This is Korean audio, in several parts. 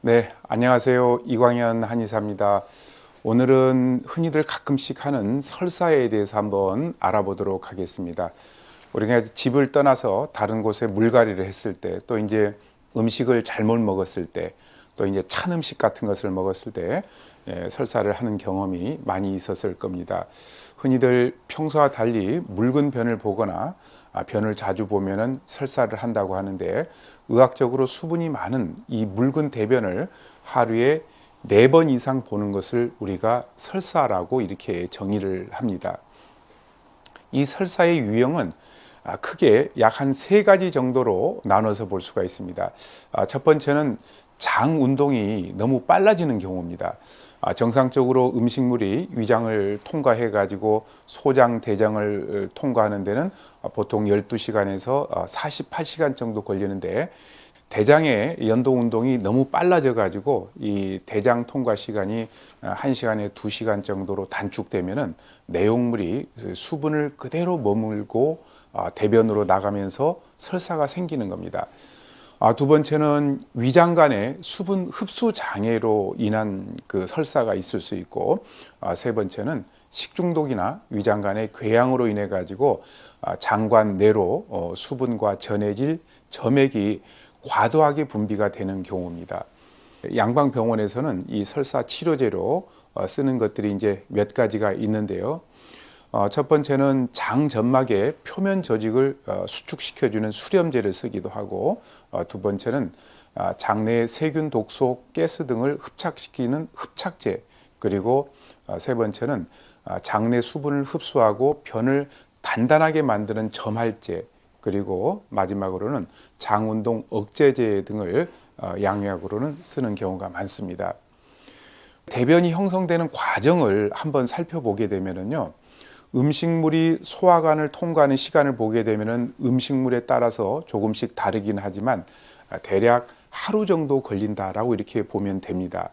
네, 안녕하세요. 이광현 한의사입니다. 오늘은 흔히들 가끔씩 하는 설사에 대해서 한번 알아보도록 하겠습니다. 우리가 집을 떠나서 다른 곳에 물갈이를 했을 때, 또 이제 음식을 잘못 먹었을 때, 또 이제 찬 음식 같은 것을 먹었을 때 설사를 하는 경험이 많이 있었을 겁니다. 흔히들 평소와 달리 묽은 변을 보거나 변을 자주 보면은 설사를 한다고 하는데, 의학적으로 수분이 많은 이 묽은 대변을 하루에 4번 이상 보는 것을 우리가 설사라고 이렇게 정의를 합니다. 이 설사의 유형은 크게 약 한 3가지 정도로 나눠서 볼 수가 있습니다. 첫 번째는 장 운동이 너무 빨라지는 경우입니다. 정상적으로 음식물이 위장을 통과해 가지고 소장, 대장을 통과하는 데는 보통 12시간에서 48시간 정도 걸리는데, 대장의 연동 운동이 너무 빨라져 가지고 이 대장 통과 시간이 1시간에 2시간 정도로 단축되면은 내용물이 수분을 그대로 머물고 대변으로 나가면서 설사가 생기는 겁니다. 두 번째는 위장 간의 수분 흡수 장애로 인한 그 설사가 있을 수 있고, 세 번째는 식중독이나 위장 간의 궤양으로 인해 가지고 장관 내로 수분과 전해질 점액이 과도하게 분비가 되는 경우입니다. 양방병원에서는 이 설사 치료제로 쓰는 것들이 이제 몇 가지가 있는데요. 첫 번째는 장 점막의 표면 조직을 수축시켜주는 수렴제를 쓰기도 하고, 두 번째는 장내의 세균, 독소, 가스 등을 흡착시키는 흡착제, 그리고 세 번째는 장내 수분을 흡수하고 변을 단단하게 만드는 점할제, 그리고 마지막으로는 장운동 억제제 등을 양약으로는 쓰는 경우가 많습니다. 대변이 형성되는 과정을 한번 살펴보게 되면요, 음식물이 소화관을 통과하는 시간을 보게 되면 음식물에 따라서 조금씩 다르긴 하지만 대략 하루 정도 걸린다라고 이렇게 보면 됩니다.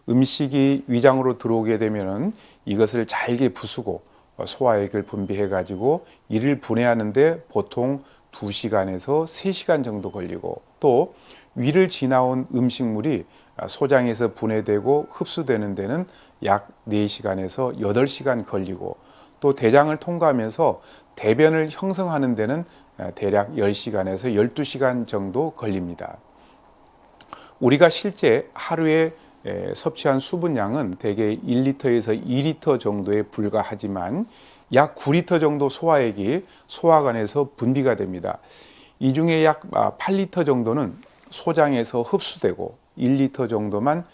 음식이 위장으로 들어오게 되면 이것을 잘게 부수고 소화액을 분비해 가지고 이를 분해하는데 보통 2시간에서 3시간 정도 걸리고, 또 위를 지나온 음식물이 소장에서 분해되고 흡수되는 데는 약 4시간에서 8시간 걸리고, 또 대장을 통과하면서 대변을 형성하는 데는 대략 10시간에서 12시간 정도 걸립니다. 우리가 실제 하루에 섭취한 수분량은 대개 1리터에서 2리터 정도에 불과하지만 약 9리터 정도 소화액이 소화관에서 분비가 됩니다. 이 중에 약 8리터 정도는 소장에서 흡수되고 1리터 정도만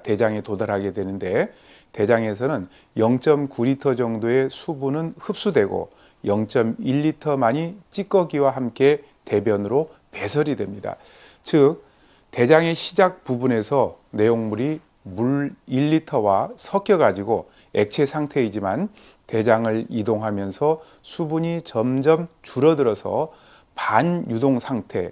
대장에 도달하게 되는데, 대장에서는 0.9리터 정도의 수분은 흡수되고 0.1리터만이 찌꺼기와 함께 대변으로 배설이 됩니다. 즉, 대장의 시작 부분에서 내용물이 물 1리터와 섞여 가지고 액체 상태이지만 대장을 이동하면서 수분이 점점 줄어들어서 반유동 상태,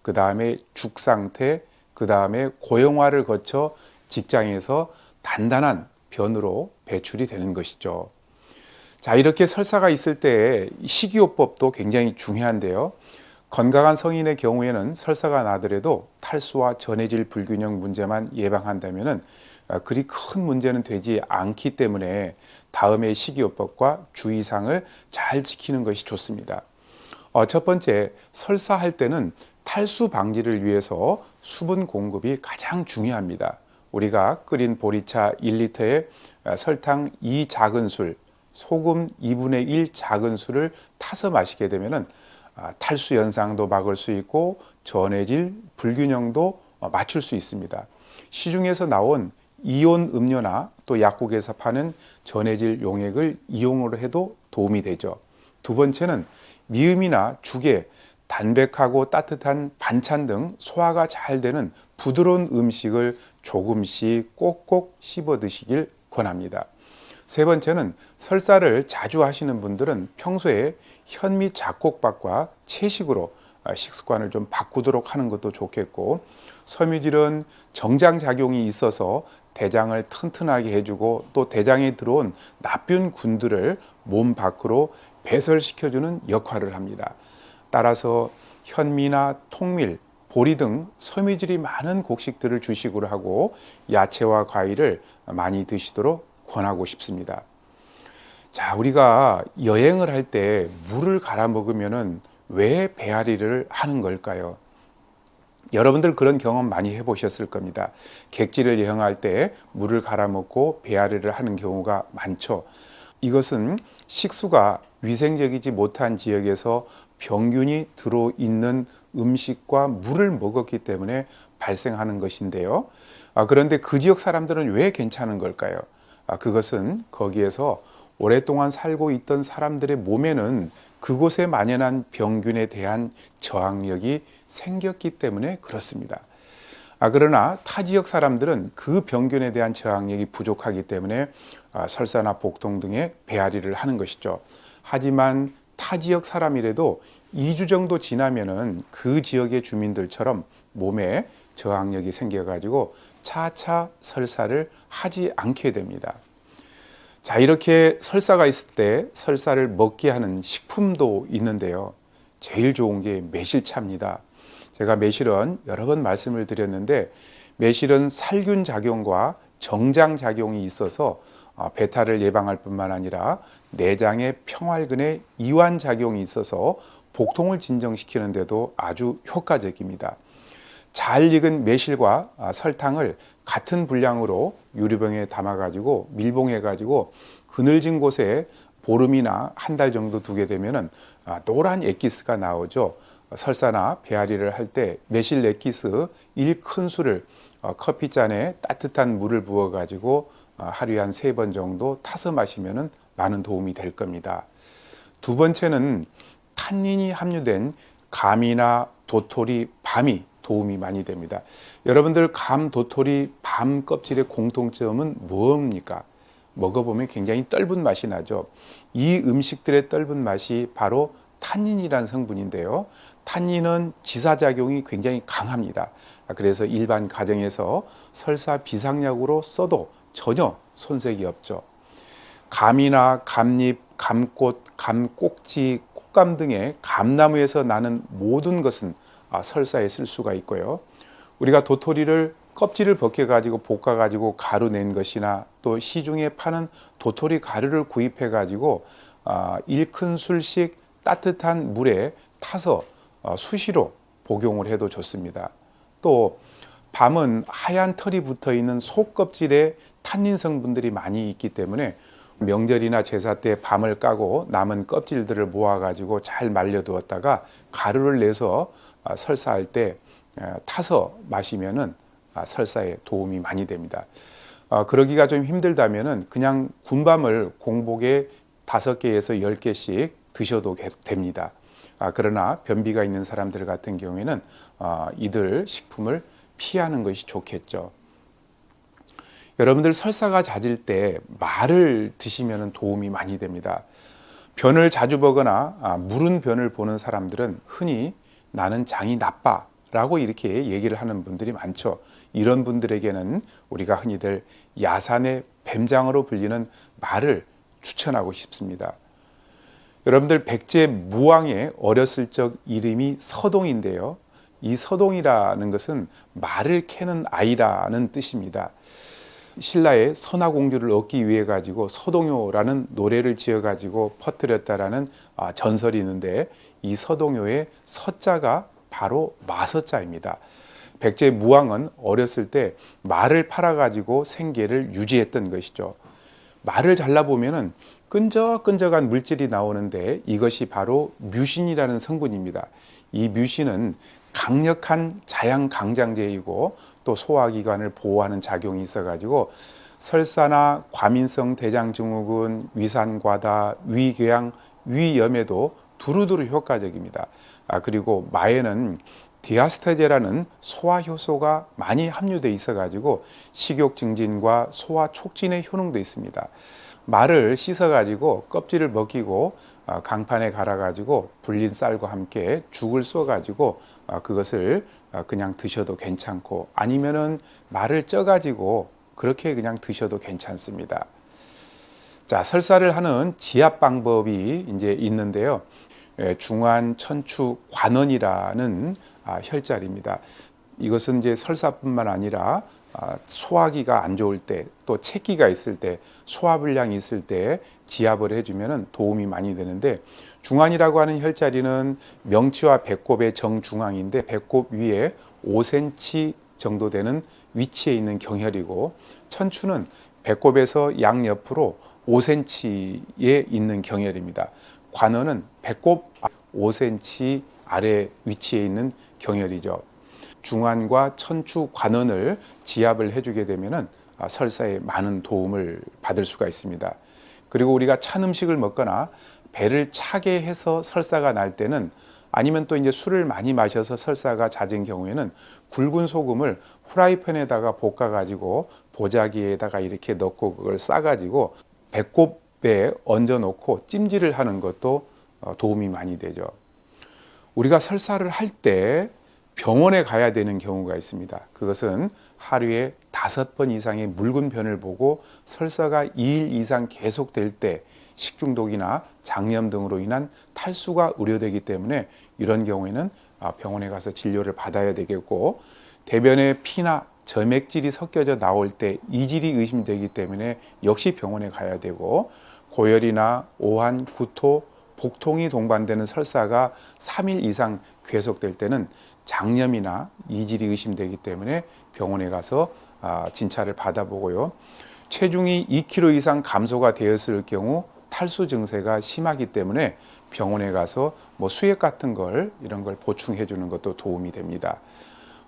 그 다음에 죽 상태, 그 다음에 고형화를 거쳐 직장에서 단단한 변으로 배출이 되는 것이죠. 자, 이렇게 설사가 있을 때 식이요법도 굉장히 중요한데요. 건강한 성인의 경우에는 설사가 나더라도 탈수와 전해질 불균형 문제만 예방한다면 그리 큰 문제는 되지 않기 때문에 다음의 식이요법과 주의사항을 잘 지키는 것이 좋습니다. 첫 번째, 설사할 때는 탈수 방지를 위해서 수분 공급이 가장 중요합니다. 우리가 끓인 보리차 1리터에 설탕 2 작은술, 소금 2분의 1 작은술을 타서 마시게 되면 탈수 현상도 막을 수 있고 전해질 불균형도 맞출 수 있습니다. 시중에서 나온 이온 음료나 또 약국에서 파는 전해질 용액을 이용으로 해도 도움이 되죠. 두 번째는 미음이나 죽에 담백하고 따뜻한 반찬 등 소화가 잘 되는 부드러운 음식을 조금씩 꼭꼭 씹어 드시길 권합니다. 세 번째는 설사를 자주 하시는 분들은 평소에 현미 잡곡밥과 채식으로 식습관을 좀 바꾸도록 하는 것도 좋겠고, 섬유질은 정장작용이 있어서 대장을 튼튼하게 해주고 또 대장에 들어온 나쁜 균들을 몸 밖으로 배설시켜주는 역할을 합니다. 따라서 현미나 통밀, 보리 등 섬유질이 많은 곡식들을 주식으로 하고 야채와 과일을 많이 드시도록 권하고 싶습니다. 자, 우리가 여행을 할 때 물을 갈아 먹으면은 왜 배앓이를 하는 걸까요? 여러분들 그런 경험 많이 해보셨을 겁니다. 객지를 여행할 때 물을 갈아 먹고 배앓이를 하는 경우가 많죠. 이것은 식수가 위생적이지 못한 지역에서 병균이 들어있는 음식과 물을 먹었기 때문에 발생하는 것인데요. 그런데 그 지역 사람들은 왜 괜찮은 걸까요? 그것은 거기에서 오랫동안 살고 있던 사람들의 몸에는 그곳에 만연한 병균에 대한 저항력이 생겼기 때문에 그렇습니다. 그러나 타 지역 사람들은 그 병균에 대한 저항력이 부족하기 때문에 설사나 복통 등의 배앓이를 하는 것이죠. 하지만 타 지역 사람이라도 2주 정도 지나면은 그 지역의 주민들처럼 몸에 저항력이 생겨가지고 차차 설사를 하지 않게 됩니다. 자, 이렇게 설사가 있을 때 설사를 먹게 하는 식품도 있는데요. 제일 좋은 게 매실차입니다. 제가 매실은 여러 번 말씀을 드렸는데 매실은 살균 작용과 정장 작용이 있어서 배탈을 예방할 뿐만 아니라 내장의 평활근에 이완 작용이 있어서 복통을 진정시키는 데도 아주 효과적입니다. 잘 익은 매실과 설탕을 같은 분량으로 유리병에 담아가지고 밀봉해가지고 그늘진 곳에 보름이나 한 달 정도 두게 되면은 노란 액기스가 나오죠. 설사나 배앓이를 할 때 매실 액기스 1큰술을 커피잔에 따뜻한 물을 부어가지고 하루에 한 3번 정도 타서 마시면은 많은 도움이 될 겁니다. 두 번째는 탄닌이 함유된 감이나 도토리, 밤이 도움이 많이 됩니다. 여러분들 감, 도토리, 밤 껍질의 공통점은 뭡니까? 먹어보면 굉장히 떫은 맛이 나죠. 이 음식들의 떫은 맛이 바로 탄닌이라는 성분인데요. 탄닌은 지사작용이 굉장히 강합니다. 그래서 일반 가정에서 설사 비상약으로 써도 전혀 손색이 없죠. 감이나 감잎, 감꽃, 감꼭지, 꽃감 등의 감나무에서 나는 모든 것은 설사에 쓸 수가 있고요. 우리가 도토리를 껍질을 벗겨가지고 볶아가지고 가루 낸 것이나 또 시중에 파는 도토리 가루를 구입해가지고 1큰술씩 따뜻한 물에 타서 수시로 복용을 해도 좋습니다. 또 밤은 하얀 털이 붙어 있는 속 껍질에 탄닌 성분들이 많이 있기 때문에 명절이나 제사 때 밤을 까고 남은 껍질들을 모아가지고 잘 말려두었다가 가루를 내서 설사할 때 타서 마시면은 설사에 도움이 많이 됩니다. 그러기가 좀 힘들다면은 그냥 군밤을 공복에 5개에서 10개씩 드셔도 됩니다. 그러나 변비가 있는 사람들 같은 경우에는 이들 식품을 피하는 것이 좋겠죠. 여러분들 설사가 잦을 때 말을 드시면 도움이 많이 됩니다. 변을 자주 보거나 무른 변을 보는 사람들은 흔히 나는 장이 나빠 라고 이렇게 얘기를 하는 분들이 많죠. 이런 분들에게는 우리가 흔히들 야산의 뱀장어로 불리는 말을 추천하고 싶습니다. 여러분들 백제 무왕의 어렸을 적 이름이 서동인데요. 이 서동이라는 것은 말을 캐는 아이라는 뜻입니다. 신라의 선화공주를 얻기 위해 가지고 서동요라는 노래를 지어 가지고 퍼뜨렸다라는 전설이 있는데 이 서동요의 서자가 바로 마서자입니다. 백제 무왕은 어렸을 때 말을 팔아 가지고 생계를 유지했던 것이죠. 말을 잘라보면은 끈적끈적한 물질이 나오는데 이것이 바로 뮤신이라는 성분입니다. 이 뮤신은 강력한 자양강장제이고 또 소화기관을 보호하는 작용이 있어가지고 설사나 과민성 대장증후군, 위산과다, 위궤양, 위염에도 두루두루 효과적입니다. 그리고 마에는 디아스테제라는 소화 효소가 많이 함유되어 있어가지고 식욕 증진과 소화 촉진의 효능도 있습니다. 말을 씻어가지고 껍질을 벗기고 강판에 갈아가지고 불린 쌀과 함께 죽을 쏘가지고 그것을 그냥 드셔도 괜찮고 아니면은 말을 쪄가지고 그렇게 그냥 드셔도 괜찮습니다. 자, 설사를 하는 지압 방법이 이제 있는데요. 중환, 천추, 관원이라는 혈자리입니다. 이것은 이제 설사뿐만 아니라 소화기가 안 좋을 때, 또 체기가 있을 때, 소화불량이 있을 때 지압을 해주면 도움이 많이 되는데, 중환이라고 하는 혈자리는 명치와 배꼽의 정중앙인데 배꼽 위에 5cm 정도 되는 위치에 있는 경혈이고, 천추는 배꼽에서 양옆으로 5cm에 있는 경혈입니다. 관어는 배꼽 5cm 아래 위치에 있는 경혈이죠. 중환과 천추, 관원을 지압을 해주게 되면 설사에 많은 도움을 받을 수가 있습니다. 그리고 우리가 찬 음식을 먹거나 배를 차게 해서 설사가 날 때는, 아니면 또 이제 술을 많이 마셔서 설사가 잦은 경우에는 굵은 소금을 후라이팬에다가 볶아 가지고 보자기에다가 이렇게 넣고 그걸 싸 가지고 배꼽에 얹어 놓고 찜질을 하는 것도 도움이 많이 되죠. 우리가 설사를 할 때 병원에 가야 되는 경우가 있습니다. 그것은 하루에 5번 이상의 묽은 변을 보고 설사가 2일 이상 계속될 때 식중독이나 장염 등으로 인한 탈수가 우려되기 때문에 이런 경우에는 병원에 가서 진료를 받아야 되겠고, 대변에 피나 점액질이 섞여져 나올 때 이질이 의심되기 때문에 역시 병원에 가야 되고, 고열이나 오한, 구토, 복통이 동반되는 설사가 3일 이상 계속될 때는 장염이나 이질이 의심되기 때문에 병원에 가서 진찰을 받아보고요. 체중이 2kg 이상 감소가 되었을 경우 탈수 증세가 심하기 때문에 병원에 가서 수액 같은 걸 이런 걸 보충해 주는 것도 도움이 됩니다.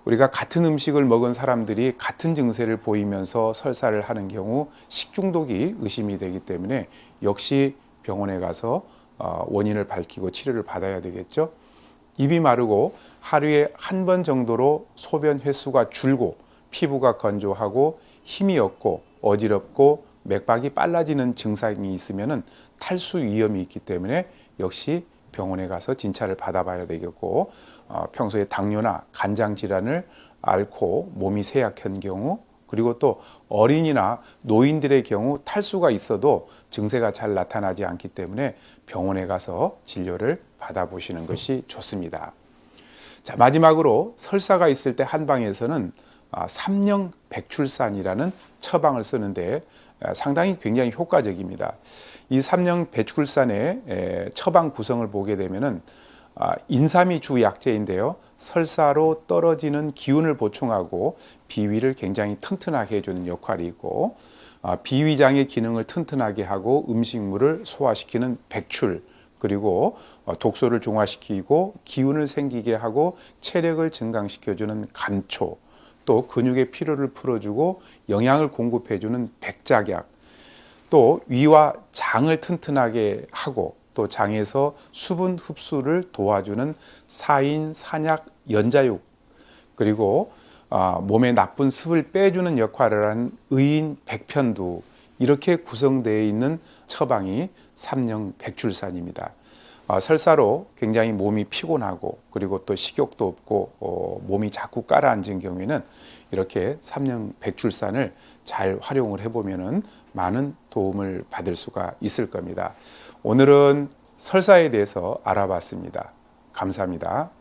우리가 같은 음식을 먹은 사람들이 같은 증세를 보이면서 설사를 하는 경우 식중독이 의심이 되기 때문에 역시 병원에 가서 원인을 밝히고 치료를 받아야 되겠죠. 입이 마르고 하루에 한 번 정도로 소변 횟수가 줄고 피부가 건조하고 힘이 없고 어지럽고 맥박이 빨라지는 증상이 있으면 탈수 위험이 있기 때문에 역시 병원에 가서 진찰을 받아봐야 되겠고, 평소에 당뇨나 간장 질환을 앓고 몸이 쇠약한 경우, 그리고 또 어린이나 노인들의 경우 탈수가 있어도 증세가 잘 나타나지 않기 때문에 병원에 가서 진료를 받아보시는 것이 좋습니다. 자, 마지막으로 설사가 있을 때 한방에서는 삼령 백출산이라는 처방을 쓰는데 상당히 굉장히 효과적입니다. 이 삼령 백출산의 처방 구성을 보게 되면은 인삼이 주 약재인데요. 설사로 떨어지는 기운을 보충하고 비위를 굉장히 튼튼하게 해주는 역할이 있고, 비위장의 기능을 튼튼하게 하고 음식물을 소화시키는 백출, 그리고 독소를 중화시키고 기운을 생기게 하고 체력을 증강시켜주는 감초, 또 근육의 피로를 풀어주고 영양을 공급해주는 백작약, 또 위와 장을 튼튼하게 하고 또 장에서 수분 흡수를 도와주는 사인, 산약, 연자육, 그리고 몸에 나쁜 습을 빼주는 역할을 하는 의인, 백편두, 이렇게 구성되어 있는 처방이 삼령 백출산입니다. 설사로 굉장히 몸이 피곤하고 그리고 또 식욕도 없고 몸이 자꾸 가라앉은 경우에는 이렇게 삼령 백출산을 잘 활용을 해보면은 많은 도움을 받을 수가 있을 겁니다. 오늘은 설사에 대해서 알아봤습니다. 감사합니다.